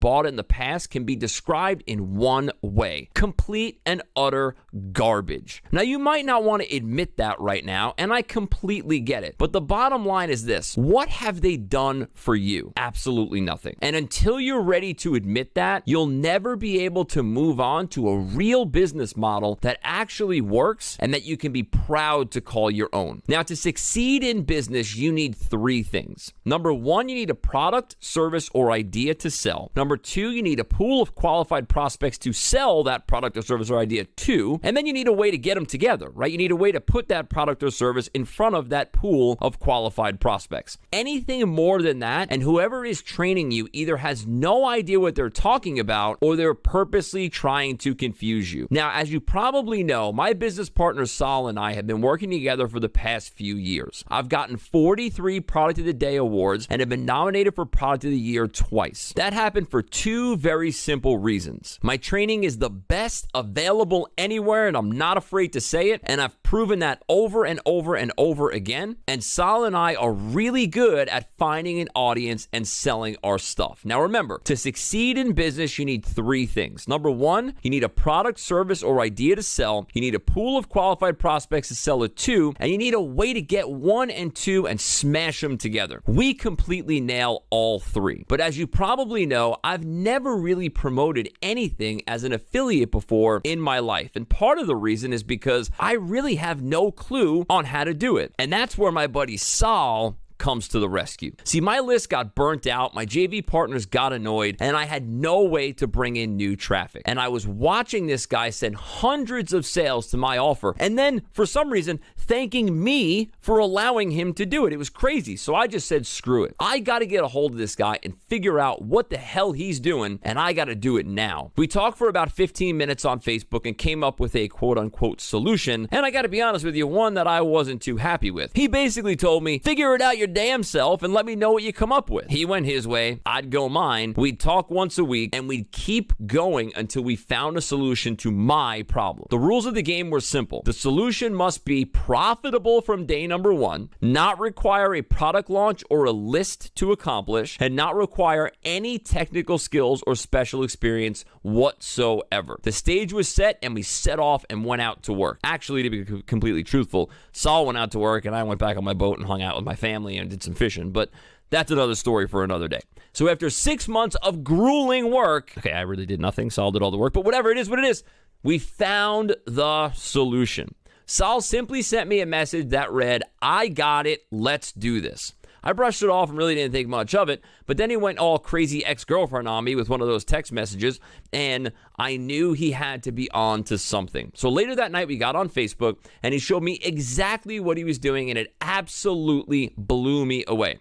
bought in the past can be described in one way: complete and utter garbage. Now, you might not want to admit that right now, and I completely get it. But the bottom line is this: what have they done for you? Absolutely nothing. And until you're ready to admit that, you'll never be able to move on to a real business model that actually works and that you can be proud to call your own. Now, to succeed in business, you need three things. Number one, you need a product, service, or idea to sell. Number two, you need a pool of qualified prospects to sell that product or service or idea to. And then you need a way to get them together, right? You need a way to put that product or service in front of that pool of qualified prospects. Anything more than that, and whoever is training you either has no idea what they're talking about or they're purposely trying to confuse you. Now, as you probably know, my business partner Sal and I have been working together for the past few years. I've gotten 43 Product of the Day awards and have been nominated for Product of the Year twice. That happened for two very simple reasons. My training is the best available anywhere, and I'm not afraid to say it, and I've proven that over and over and over again. And Sal and I are really good at finding an audience and selling our stuff. Now remember, to succeed in business, you need three things. Number one, you need a product, service, or idea to sell. You need a pool of qualified prospects to sell it to, and you need a way to get one and two and smash them together. We completely nail all three. But as you probably know, I've never really promoted anything as an affiliate before in my life. And part of the reason is because I really have no clue on how to do it. And that's where my buddy Sal comes to the rescue. See, my list got burnt out, my JV partners got annoyed, and I had no way to bring in new traffic. And I was watching this guy send hundreds of sales to my offer, and then, for some reason, thanking me for allowing him to do it. It was crazy. So I just said, screw it. I got to get a hold of this guy and figure out what the hell he's doing, and I got to do it now. We talked for about 15 minutes on Facebook and came up with a quote-unquote solution, and I got to be honest with you, one that I wasn't too happy with. He basically told me, figure it out your damn self and let me know what you come up with. He went his way, I'd go mine. We'd talk once a week, and we'd keep going until we found a solution to my problem. The rules of the game were simple. The solution must be profitable from day number one, not require a product launch or a list to accomplish, and not require any technical skills or special experience whatsoever. The stage was set, and we set off and went out to work. Actually, to be completely truthful, Saul went out to work, and I went back on my boat and hung out with my family and did some fishing, but that's another story for another day. So after 6 months of grueling work, okay, I really did nothing, Saul did all the work, but whatever it is, we found the solution. Saul simply sent me a message that read, I got it, let's do this. I brushed it off and really didn't think much of it, but then he went all crazy ex-girlfriend on me with one of those text messages, and I knew he had to be on to something. So later that night, we got on Facebook, and he showed me exactly what he was doing, and it absolutely blew me away.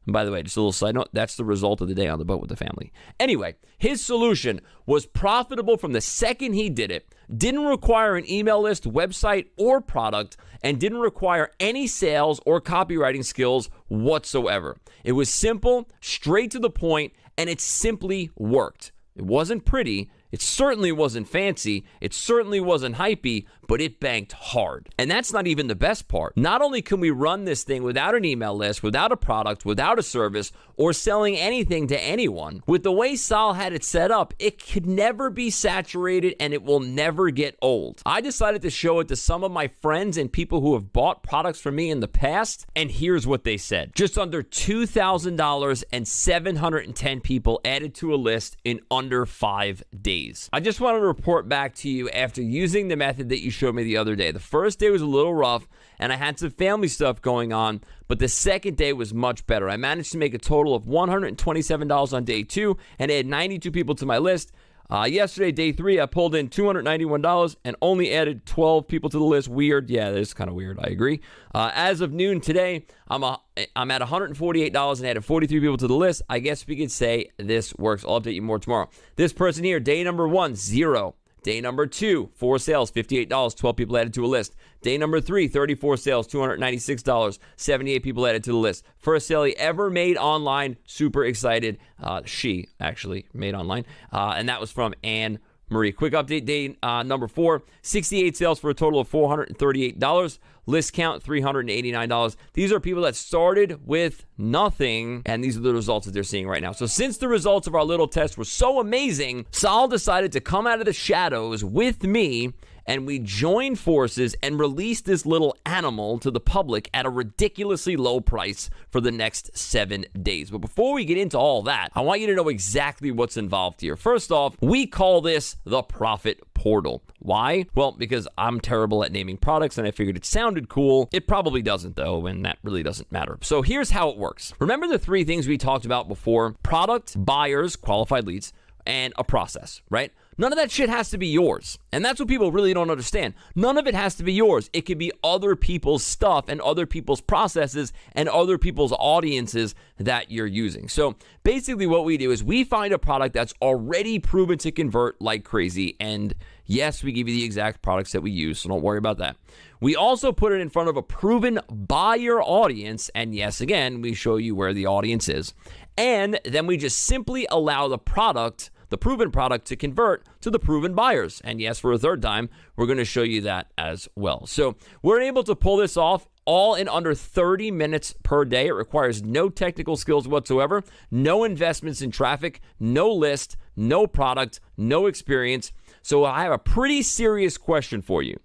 And by the way, just a little side note, that's the result of the day on the boat with the family. Anyway, his solution was profitable from the second he did it, didn't require an email list, website, or product, and didn't require any sales or copywriting skills whatsoever. It was simple, straight to the point, and it simply worked. It wasn't pretty, it certainly wasn't fancy, it certainly wasn't hypey, but it banked hard. And that's not even the best part. Not only can we run this thing without an email list, without a product, without a service, or selling anything to anyone, with the way Sal had it set up, it could never be saturated and it will never get old. I decided to show it to some of my friends and people who have bought products from me in the past, and here's what they said. Just under $2,000 and 710 people added to a list in under 5 days. I just wanted to report back to you after using the method that you showed me the other day. The first day was a little rough, and I had some family stuff going on, but the second day was much better. I managed to make a total of $127 on day 2 and add 92 people to my list. Yesterday, day 3, I pulled in $291 and only added 12 people to the list. Weird. Yeah, that is kind of weird. I agree. As of noon today, I'm at $148 and added 43 people to the list. I guess we could say this works. I'll update you more tomorrow. This person here, day number 1, 0. Day number 2, 4 sales, $58, 12 people added to a list. Day number 3, 34 sales, $296, 78 people added to the list. First sale he ever made online, super excited. She actually made online, and that was from Ann Marie, quick update day number 4, 68 sales for a total of $438. List count, $389. These are people that started with nothing, and these are the results that they're seeing right now. So since the results of our little test were so amazing, Saul decided to come out of the shadows with me, and we joined forces and released this little animal to the public at a ridiculously low price for the next 7 days. But before we get into all that, I want you to know exactly what's involved here. First off, we call this the Profit Portal. Why? Well, because I'm terrible at naming products, and I figured it sounded cool. It probably doesn't, though, and that really doesn't matter. So here's how it works. Remember the 3 things we talked about before? Product, buyers, qualified leads, and a process, right? None of that shit has to be yours. And that's what people really don't understand. None of it has to be yours. It could be other people's stuff and other people's processes and other people's audiences that you're using. So basically what we do is we find a product that's already proven to convert like crazy. And yes, we give you the exact products that we use, so don't worry about that. We also put it in front of a proven buyer audience. And yes, again, we show you where the audience is. And then we just simply allow the product, the proven product, to convert to the proven buyers. And yes, for a third time, we're going to show you that as well. So we're able to pull this off all in under 30 minutes per day. It requires no technical skills whatsoever, no investments in traffic, no list, no product, no experience. So I have a pretty serious question for you.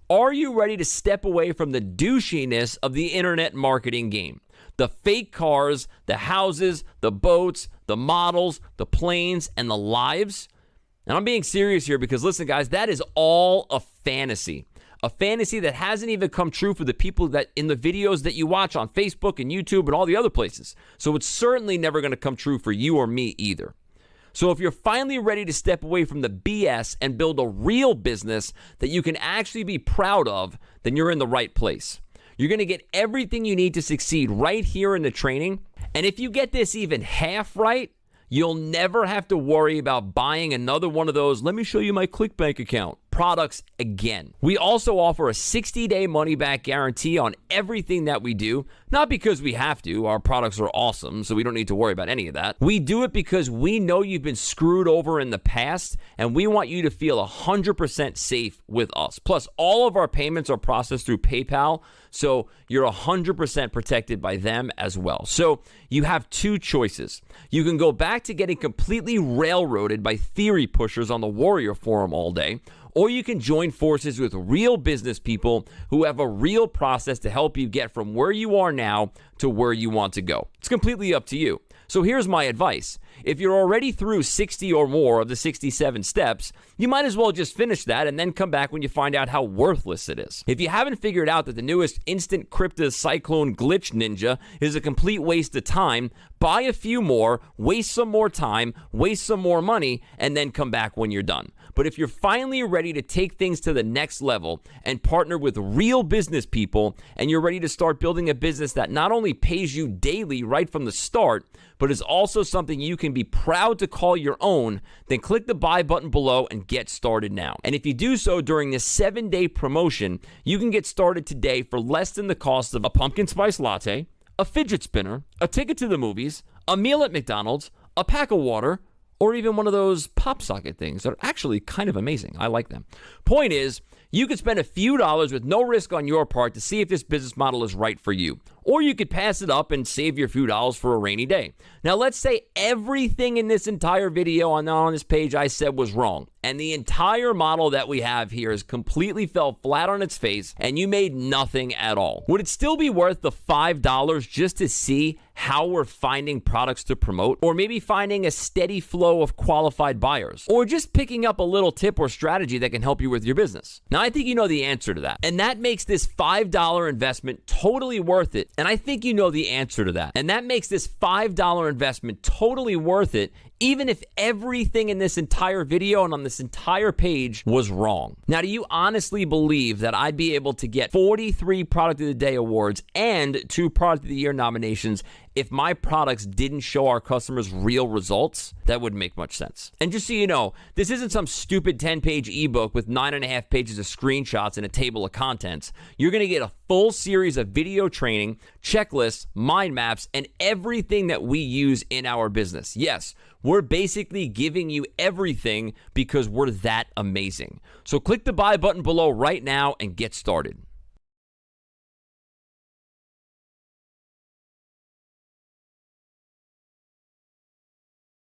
Are you ready to step away from the douchiness of the internet marketing game? The fake cars, the houses, the boats, the models, the planes, and the lives. And I'm being serious here because, listen, guys, that is all a fantasy. A fantasy that hasn't even come true for the people that in the videos that you watch on Facebook and YouTube and all the other places. So it's certainly never going to come true for you or me either. So if you're finally ready to step away from the BS and build a real business that you can actually be proud of, then you're in the right place. You're going to get everything you need to succeed right here in the training. And if you get this even half right, you'll never have to worry about buying another one of those, let me show you my ClickBank account, products again. We also offer a 60-day money-back guarantee on everything that we do. Not because we have to. Our products are awesome, so we don't need to worry about any of that. We do it because we know you've been screwed over in the past, and we want you to feel 100% safe with us. Plus, all of our payments are processed through PayPal, so you're 100% protected by them as well. So you have 2 choices. You can go back to getting completely railroaded by theory pushers on the Warrior Forum all day, or you can join forces with real business people who have a real process to help you get from where you are now to where you want to go. It's completely up to you. So here's my advice. If you're already through 60 or more of the 67 steps, you might as well just finish that and then come back when you find out how worthless it is. If you haven't figured out that the newest Instant Crypto Cyclone Glitch Ninja is a complete waste of time, buy a few more, waste some more time, waste some more money, and then come back when you're done. But if you're finally ready to take things to the next level and partner with real business people, and you're ready to start building a business that not only pays you daily right from the start, but is also something you can be proud to call your own, then click the buy button below and get started now. And if you do so during this 7-day promotion, you can get started today for less than the cost of a pumpkin spice latte, a fidget spinner, a ticket to the movies, a meal at McDonald's, a pack of water, or even one of those pop socket things that are actually kind of amazing. I like them. Point is, you could spend a few dollars with no risk on your part to see if this business model is right for you. Or you could pass it up and save your few dollars for a rainy day. Now, let's say everything in this entire video on this page I said was wrong, and the entire model that we have here is completely fell flat on its face, and you made nothing at all. Would it still be worth the $5 just to see how we're finding products to promote? Or maybe finding a steady flow of qualified buyers? Or just picking up a little tip or strategy that can help you with your business? Now, I think you know the answer to that. And that makes this $5 investment totally worth it. And I think you know the answer to that. And that makes this $5 investment totally worth it, even if everything in this entire video and on this entire page was wrong. Now, do you honestly believe that I'd be able to get 43 Product of the Day awards and 2 Product of the Year nominations if my products didn't show our customers real results, that wouldn't make much sense. And just so you know, this isn't some stupid 10-page ebook with 9.5 pages of screenshots and a table of contents. You're going to get a full series of video training, checklists, mind maps, and everything that we use in our business. Yes, we're basically giving you everything because we're that amazing. So click the buy button below right now and get started.